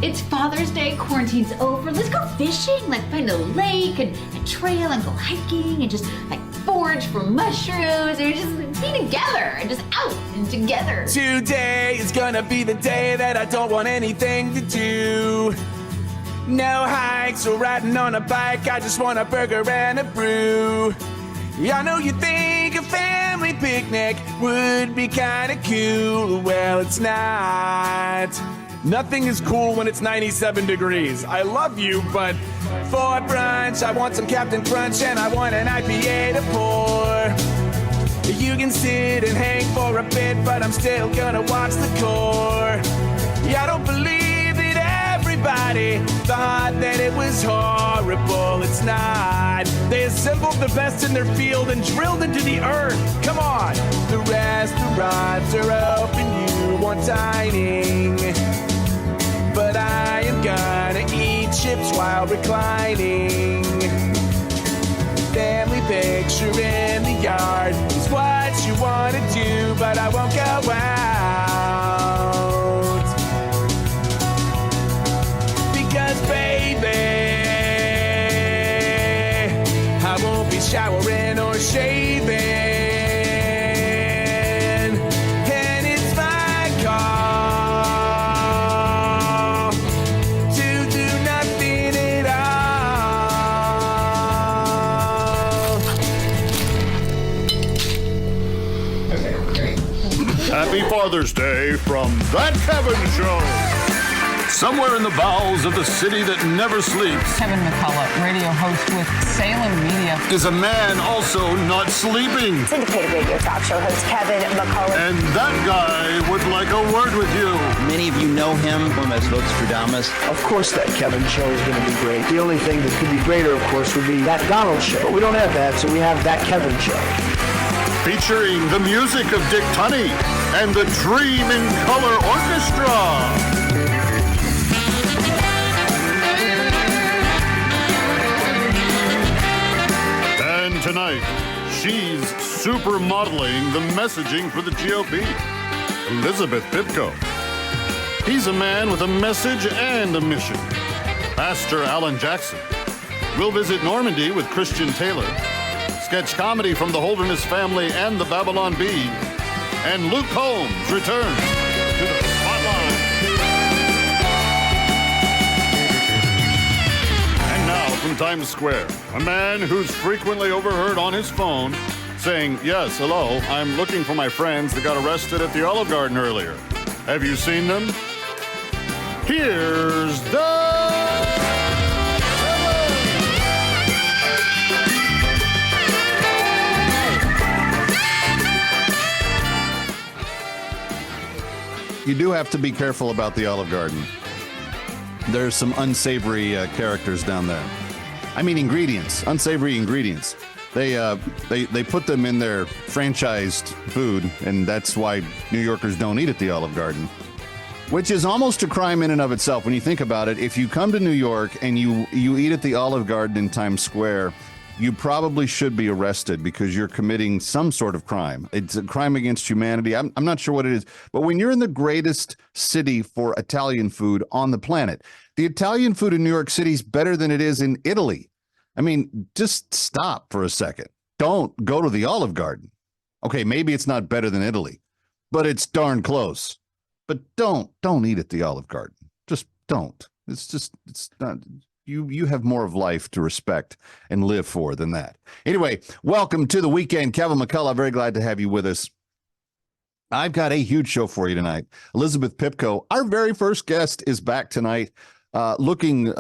It's Father's Day, quarantine's over. Let's go fishing, like find a lake and a trail and go hiking and just like forage for mushrooms or just be together and just out and together. Today is gonna be the day that I don't want anything to do. No hikes or riding on a bike, I just want a burger and a brew. I know you think a family picnic would be kinda cool. Well, it's not. Nothing is cool when it's 97 degrees. I love you, but for brunch, I want some Captain Crunch and I want an IPA to pour. You can sit and hang for a bit, but I'm still gonna watch the core. Yeah, I don't believe that everybody thought that it was horrible. It's not. They assembled the best in their field and drilled into the earth. Come on. The restaurants are open, you want dining. But I am gonna eat chips while reclining. Family picture in the yard is what you wanna do, but I won't go out. Because baby, I won't be showering or shaving. Happy Father's Day from That Kevin Show. Somewhere in the bowels of the city that never sleeps, Kevin McCullough, radio host with Salem Media, is a man also not sleeping. Syndicated radio talk show host Kevin McCullough. And that guy would like a word with you. Many of you know him from as Vostradamus. Of course that Kevin show is going to be great. The only thing that could be greater, of course, would be That Donald Show. But we don't have that, so we have That Kevin Show. Featuring the music of Dick Tunney and the Dream in Color Orchestra. And tonight, she's supermodeling the messaging for the GOP. Elizabeth Pipko. He's a man with a message and a mission. Pastor Alan Jackson. We'll visit Normandy with Christian Taylor. Sketch comedy from the Holderness Family and the Babylon Bee. And Luke Combs returns to the spotlight. And now from Times Square, a man who's frequently overheard on his phone saying, "Yes, hello, I'm looking for my friends that got arrested at the Olive Garden earlier. Have you seen them?" Here's the... You do have to be careful about the Olive Garden. There's some unsavory characters down there. I mean ingredients, unsavory ingredients. They put them in their franchised food, and that's why New Yorkers don't eat at the Olive Garden, which is almost a crime in and of itself when you think about it. If you come to New York and you eat at the Olive Garden in Times Square, you probably should be arrested because you're committing some sort of crime. It's a crime against humanity. I'm not sure what it is. But when you're in the greatest city for Italian food on the planet, the Italian food in New York City is better than it is in Italy. I mean, just stop for a second. Don't go to the Olive Garden. Okay, maybe it's not better than Italy, but it's darn close. But don't eat at the Olive Garden. Just don't. It's not... You have more of life to respect and live for than that. Anyway, welcome to the weekend. Kevin McCullough, very glad to have you with us. I've got a huge show for you tonight. Elizabeth Pipko, our very first guest, is back tonight, looking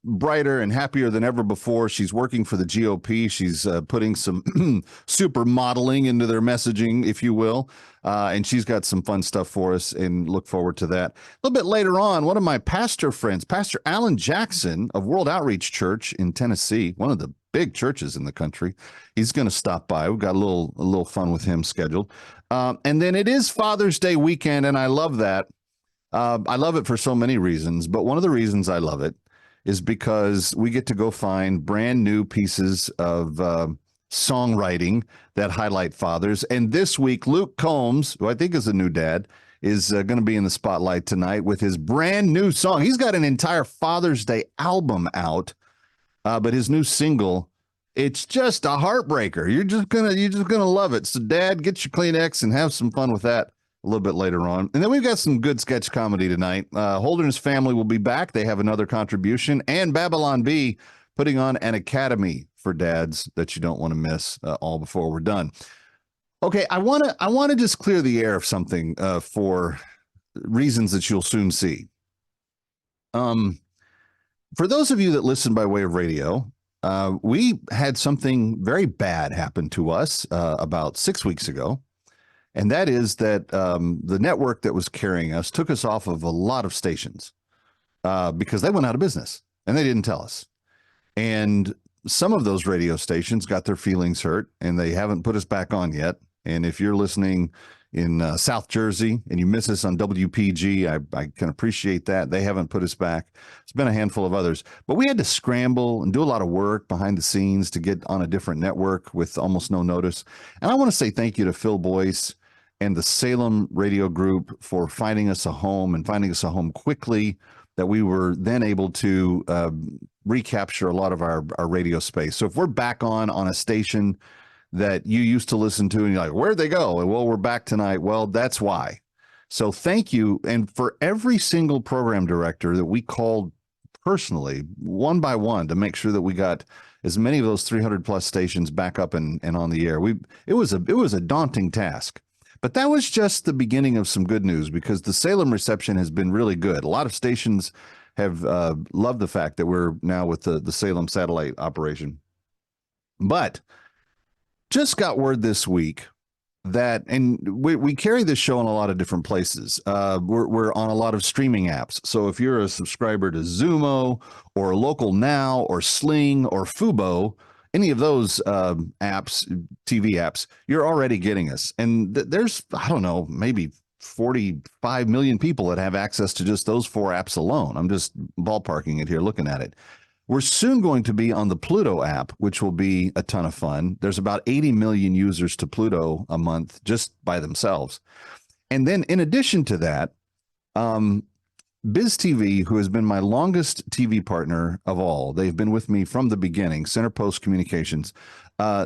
brighter and happier than ever before. She's working for the GOP. She's putting some super modeling into their messaging, if you will. And she's got some fun stuff for us, and look forward to that. A little bit later on, one of my pastor friends, Pastor Alan Jackson of World Outreach Church in Tennessee, one of the big churches in the country, he's going to stop by. We've got a little fun with him scheduled. And then it is Father's Day weekend, and I love that. I love it for so many reasons, but one of the reasons I love it is because we get to go find brand new pieces of songwriting that highlight fathers. And this week, Luke Combs, who I think is a new dad, is going to be in the spotlight tonight with his brand new song. He's got an entire Father's Day album out, but his new single, it's just a heartbreaker. You're just gonna love it. So, Dad, get your Kleenex and have some fun with that a little bit later on. And then we've got some good sketch comedy tonight. Holderness family will be back. They have another contribution, and Babylon Bee putting on an academy for dads that you don't want to miss. All before we're done. Okay, I want to just clear the air of something for reasons that you'll soon see. For those of you that listen by way of radio, we had something very bad happen to us about 6 weeks ago, and that is that the network that was carrying us took us off of a lot of stations because they went out of business, and they didn't tell us. And some of those radio stations got their feelings hurt, and they haven't put us back on yet. And if you're listening in South Jersey and you miss us on WPG, I can appreciate that. They haven't put us back. It's been a handful of others, but we had to scramble and do a lot of work behind the scenes to get on a different network with almost no notice. And I want to say thank you to Phil Boyce and the Salem Radio Group for finding us a home and finding us a home quickly, that we were then able to recapture a lot of our radio space. So if we're back on a station that you used to listen to and you're like, where'd they go? And well, we're back tonight. Well, that's why. So thank you. And for every single program director that we called personally, one by one, to make sure that we got as many of those 300 plus stations back up and on the air. It was a daunting task, but that was just the beginning of some good news, because the Salem reception has been really good. A lot of stations have loved the fact that we're now with the Salem satellite operation. But just got word this week that, and we carry this show in a lot of different places. We're on a lot of streaming apps. So if you're a subscriber to Zumo or Local Now or Sling or Fubo, any of those apps, TV apps, you're already getting us. And there's, I don't know, maybe 45 million people that have access to just those 4 apps alone. I'm just ballparking it here, looking at it. We're soon going to be on the Pluto app, which will be a ton of fun. There's about 80 million users to Pluto a month just by themselves. And then in addition to that, Biz TV, who has been my longest TV partner of all, they've been with me from the beginning, Center Post Communications,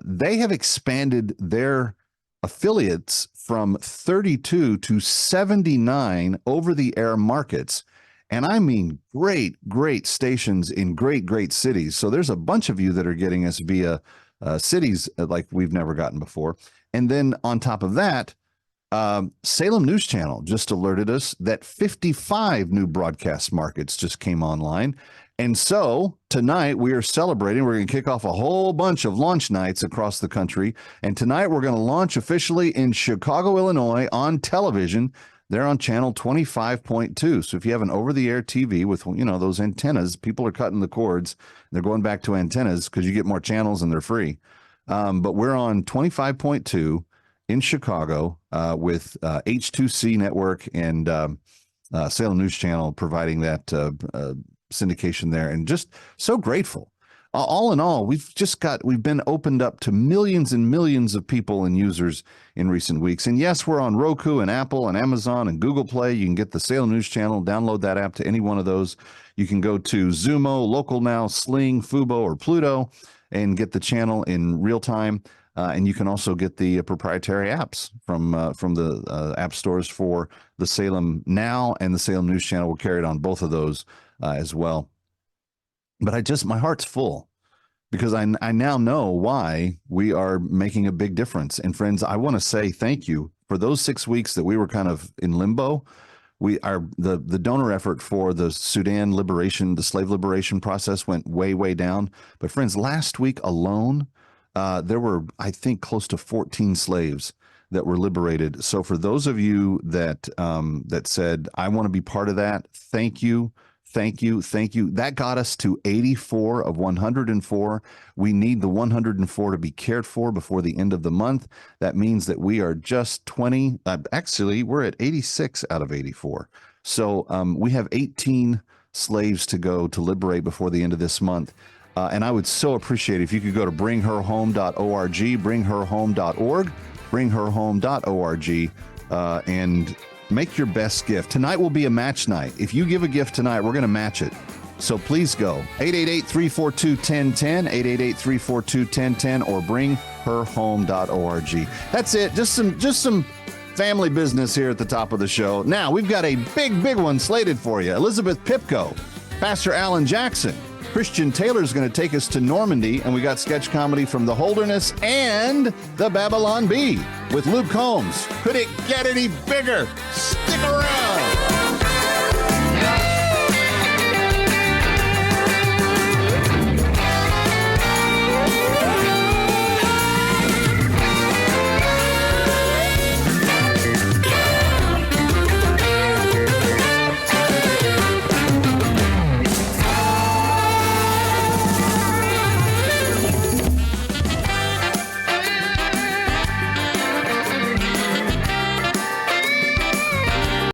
they have expanded their affiliates from 32 to 79 over-the-air markets. And I mean great, great stations in great, great cities. So there's a bunch of you that are getting us via cities like we've never gotten before. And then on top of that, Salem News Channel just alerted us that 55 new broadcast markets just came online. And so tonight we are celebrating. We're going to kick off a whole bunch of launch nights across the country. And tonight we're going to launch officially in Chicago, Illinois on television. They're on channel 25.2. So if you have an over-the-air TV with, you know, those antennas, people are cutting the cords. They're going back to antennas because you get more channels and they're free. But we're on 25.2 in Chicago with H2C Network and Salem News Channel providing that syndication there. And just so grateful. All in all, we've been opened up to millions and millions of people and users in recent weeks. And yes, we're on Roku and Apple and Amazon and Google Play. You can get the Salem News Channel, download that app to any one of those. You can go to Zumo, Local Now, Sling, Fubo, or Pluto and get the channel in real time. And you can also get the proprietary apps from the app stores for the Salem Now and the Salem News Channel. We'll carry it on both of those as well. But my heart's full because I now know why we are making a big difference. And friends, I want to say thank you for those 6 weeks that we were kind of in limbo. The donor effort for the Sudan liberation, the slave liberation process went way, way down. But friends, last week alone, there were, I think, close to 14 slaves that were liberated. So for those of you that said, I want to be part of that, thank you. Thank you. Thank you. That got us to 84 of 104. We need the 104 to be cared for before the end of the month. That means that we are just 20. Actually, we're at 86 out of 84. So we have 18 slaves to go to liberate before the end of this month. And I would so appreciate if you could go to bringherhome.org, bringherhome.org, bringherhome.org, and Make your best gift. Tonight will be a match night. If you give a gift tonight, we're going to match it. So please go. 888-342-1010, 888-342-1010, or bringherhome.org. That's it. Just some family business here at the top of the show. Now, we've got a big one slated for you. Elizabeth Pipko, Pastor Alan Jackson, Christian Taylor's going to take us to Normandy, and we got sketch comedy from The Holderness and The Babylon Bee with Luke Combs. Could it get any bigger? Stick around.